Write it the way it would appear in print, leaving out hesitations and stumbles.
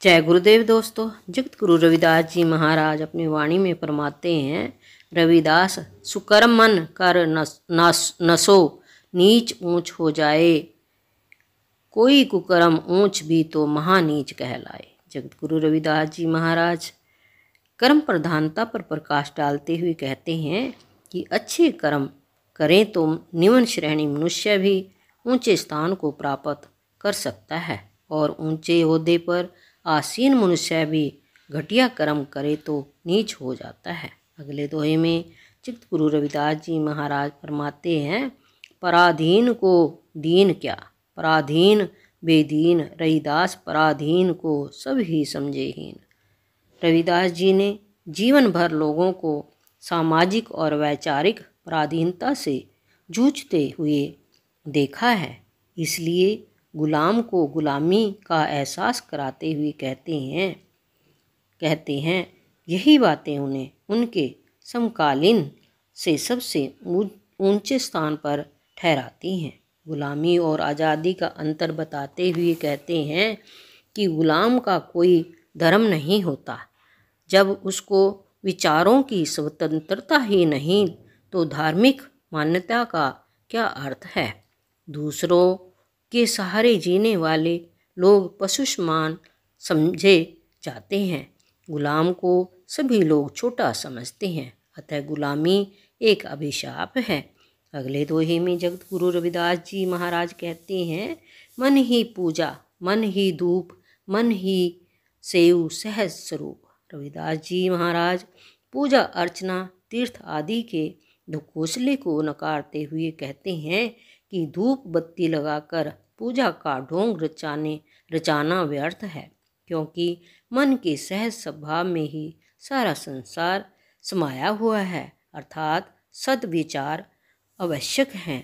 जय गुरुदेव दोस्तों। जगत गुरु रविदास जी महाराज अपनी वाणी में फरमाते हैं, रविदास सुकर्म मन कर नसो नीच ऊंच हो जाए, कोई कुकर्म ऊंच भी तो महानीच कहलाए। जगत गुरु रविदास जी महाराज कर्म प्रधानता पर प्रकाश डालते हुए कहते हैं कि अच्छे कर्म करें तो निम्न श्रेणी मनुष्य भी ऊंचे स्थान को प्राप्त कर सकता है और ऊंचे ओहदे पर आसीन मनुष्य भी घटिया कर्म करे तो नीच हो जाता है। अगले दोहे में जगत गुरु रविदास जी महाराज फरमाते हैं, पराधीन को दीन क्या, पराधीन बेदीन, रविदास पराधीन को सब ही समझे हीन। रविदास जी ने जीवन भर लोगों को सामाजिक और वैचारिक पराधीनता से जूझते हुए देखा है, इसलिए गुलाम को गुलामी का एहसास कराते हुए कहते हैं यही बातें उन्हें उनके समकालीन से सबसे ऊंचे स्थान पर ठहराती हैं। गुलामी और आज़ादी का अंतर बताते हुए कहते हैं कि गुलाम का कोई धर्म नहीं होता, जब उसको विचारों की स्वतंत्रता ही नहीं तो धार्मिक मान्यता का क्या अर्थ है। दूसरों के सहारे जीने वाले लोग पशु समान समझे जाते हैं, गुलाम को सभी लोग छोटा समझते हैं, अतः गुलामी एक अभिशाप है। अगले दोहे में जगत गुरु रविदास जी महाराज कहते हैं, मन ही पूजा मन ही धूप मन ही सेव सहज स्वरूप। रविदास जी महाराज पूजा अर्चना तीर्थ आदि के ढकोसले को नकारते हुए कहते हैं कि धूप बत्ती लगाकर पूजा का ढोंग रचाना व्यर्थ है, क्योंकि मन के सहज स्वभाव में ही सारा संसार समाया हुआ है, अर्थात सद्विचार आवश्यक हैं।